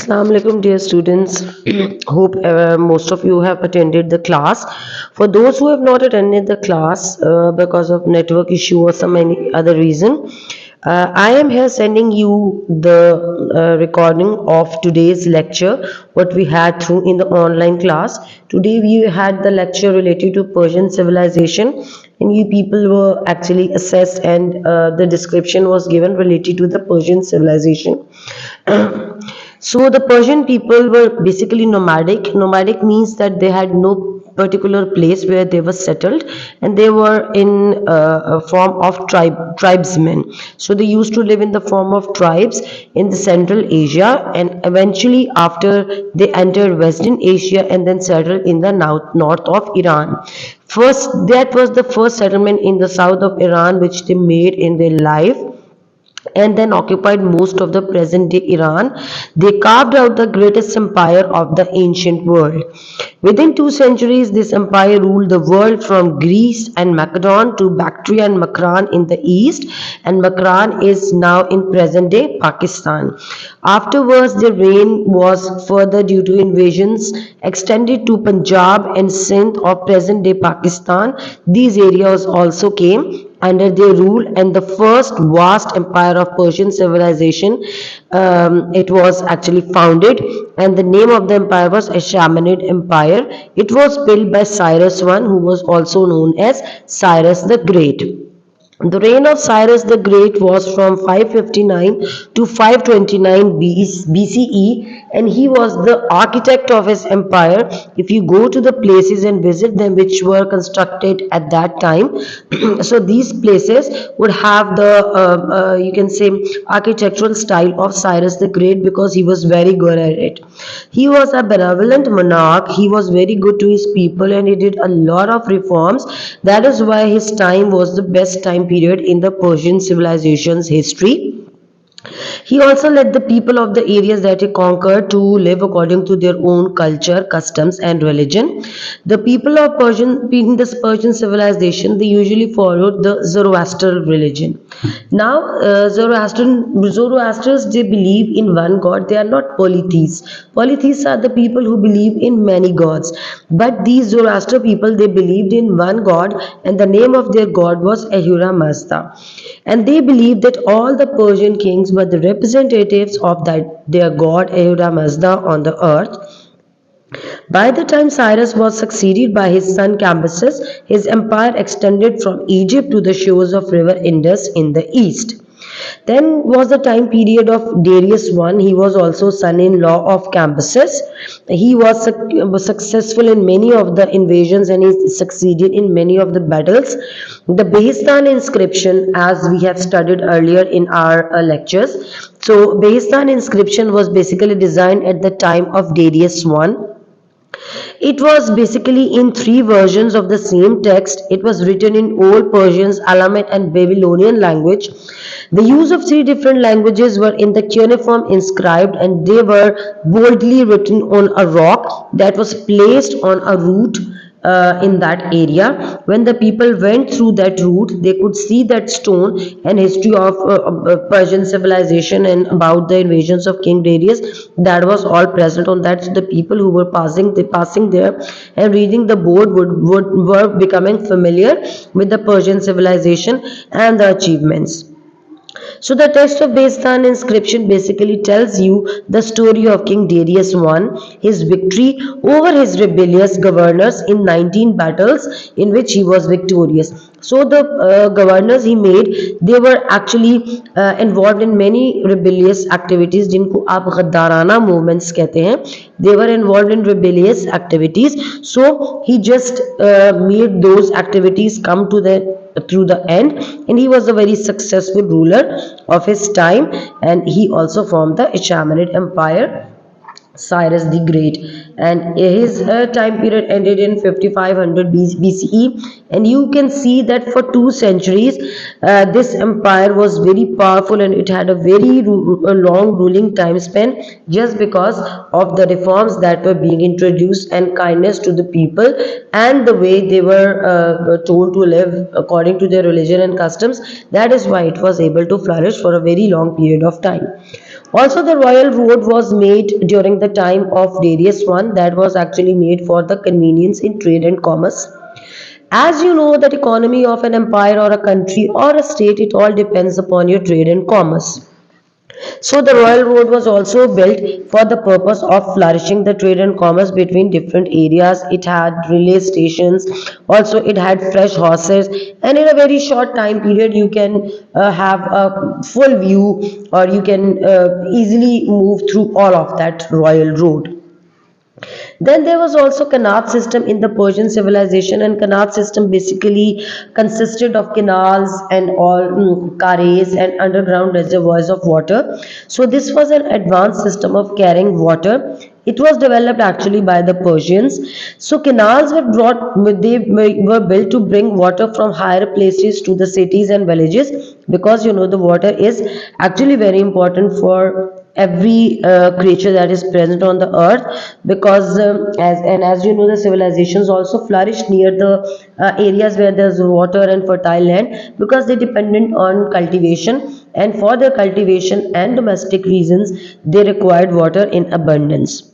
Assalamu alaikum, dear students. Hope most of you have attended the class. For those who have not attended the class because of network issue or some any other reason, I am here sending you the recording of today's lecture, what we had through in the online class. Today we had the lecture related to Persian civilization, and you people were actually assessed, and the description was given related to the Persian civilization. So the Persian people were basically nomadic. Nomadic means that they had no particular place where they were settled, and they were in a form of tribesmen. So they used to live in the form of tribes in the Central Asia, and eventually after they entered Western Asia and then settled in the north of Iran. First, that was the first settlement in the south of Iran which they made in their life, and then occupied most of the present day Iran. They carved out the greatest empire of the ancient world. Within 2 centuries, this empire ruled the world from Greece and Macedon to Bactria and Makran in the east, and Makran is now in present day Pakistan. Afterwards, their reign was further due to invasions extended to Punjab and Sindh of present day Pakistan. These areas also came under their rule, and the first vast empire of Persian civilization, it was actually founded, and the name of the empire was Achaemenid Empire. It was built by Cyrus I, who was also known as Cyrus the Great. The reign of Cyrus the Great was from 559 to 529 BCE, and he was the architect of his empire. If you go to the places and visit them which were constructed at that time, so these places would have the you can say architectural style of Cyrus the Great, because he was very good at it. He was a benevolent monarch. He was very good to his people, and he did a lot of reforms. That is why his time was the best time period in the Persian civilization's history. He also led the people of the areas that he conquered to live according to their own culture, customs, and religion. The people of in this Persian civilization, they usually followed the Zoroastrian religion. Now, Zoroastrians, they believe in one god. They are not polytheists. Polytheists are the people who believe in many gods. But these Zoroastrian people, they believed in one god, and the name of their god was Ahura Mazda. And they believed that all the Persian kings were the representatives of their god Ahura Mazda on the earth. By the time Cyrus was succeeded by his son Cambyses, his empire extended from Egypt to the shores of river Indus in the east. Then was the time period of Darius I. He was also son-in-law of Cambyses. He was successful in many of the invasions, and he succeeded in many of the battles. The Behistun inscription, as we have studied earlier in our lectures. So Behistun inscription was basically designed at the time of Darius I. It was basically in 3 versions of the same text. It was written in Old Persian, Elamite, and Babylonian language. The use of 3 different languages were in the cuneiform inscribed, and they were boldly written on a rock that was placed on a root in that area. When the people went through that route, they could see that stone and history of Persian civilization and about the invasions of King Darius. That was all present on that. So the people who were passing there and reading the board were becoming familiar with the Persian civilization and the achievements. So the text of Behistun inscription basically tells you the story of King Darius I, his victory over his rebellious governors in 19 battles in which he was victorious. So the governors he made, they were actually involved in many rebellious activities, जिनको आप गद्दाराना movements कहते हैं. They were involved in rebellious activities. So he just made those activities come to through the end, and he was a very successful ruler of his time, and he also formed the Achaemenid Empire, Cyrus the Great, and his time period ended in 5500 BCE. And you can see that for 2 centuries this empire was very powerful, and it had a very long ruling time span, just because of the reforms that were being introduced and kindness to the people and the way they were told to live according to their religion and customs. That is why it was able to flourish for a very long period of time. Also, the royal road was made during the time of Darius I, that was actually made for the convenience in trade and commerce. As you know, that economy of an empire or a country or a state, it all depends upon your trade and commerce. So the royal road was also built for the purpose of flourishing the trade and commerce between different areas. It had relay stations, also it had fresh horses, and in a very short time period you can have a full view, or you can easily move through all of that royal road. Then there was also Qanat system in the Persian civilization, and Qanat system basically consisted of canals and all carries and underground reservoirs of water. So this was an advanced system of carrying water. It was developed actually by the Persians. So canals they were built to bring water from higher places to the cities and villages, because you know the water is actually very important for every creature that is present on the earth, because as you know, the civilizations also flourished near the areas where there's water and fertile land, because they dependent on cultivation, and for their cultivation and domestic reasons they required water in abundance.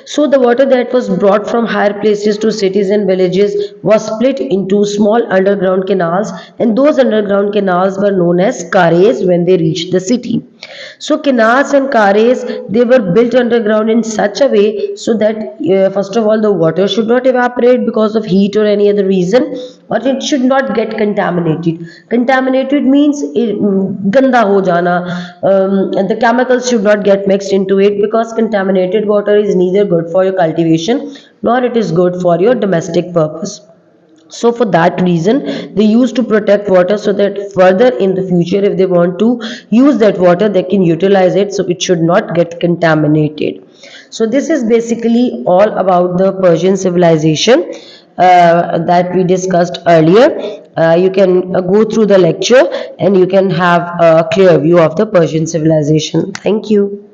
So the water that was brought from higher places to cities and villages was split into small underground canals, and those underground canals were known as carets when they reached the city. So canals and carets, they were built underground in such a way so that first of all the water should not evaporate because of heat or any other reason, or it should not get contaminated. Contaminated means ganda ho jana, and the chemicals should not get mixed into it, because contaminated water is neither good for your cultivation nor it is good for your domestic purpose. So for that reason they used to protect water, so that further in the future if they want to use that water they can utilize it, so it should not get contaminated. So this is basically all about the Persian civilization that we discussed earlier. You can go through the lecture and you can have a clear view of the Persian civilization. Thank you.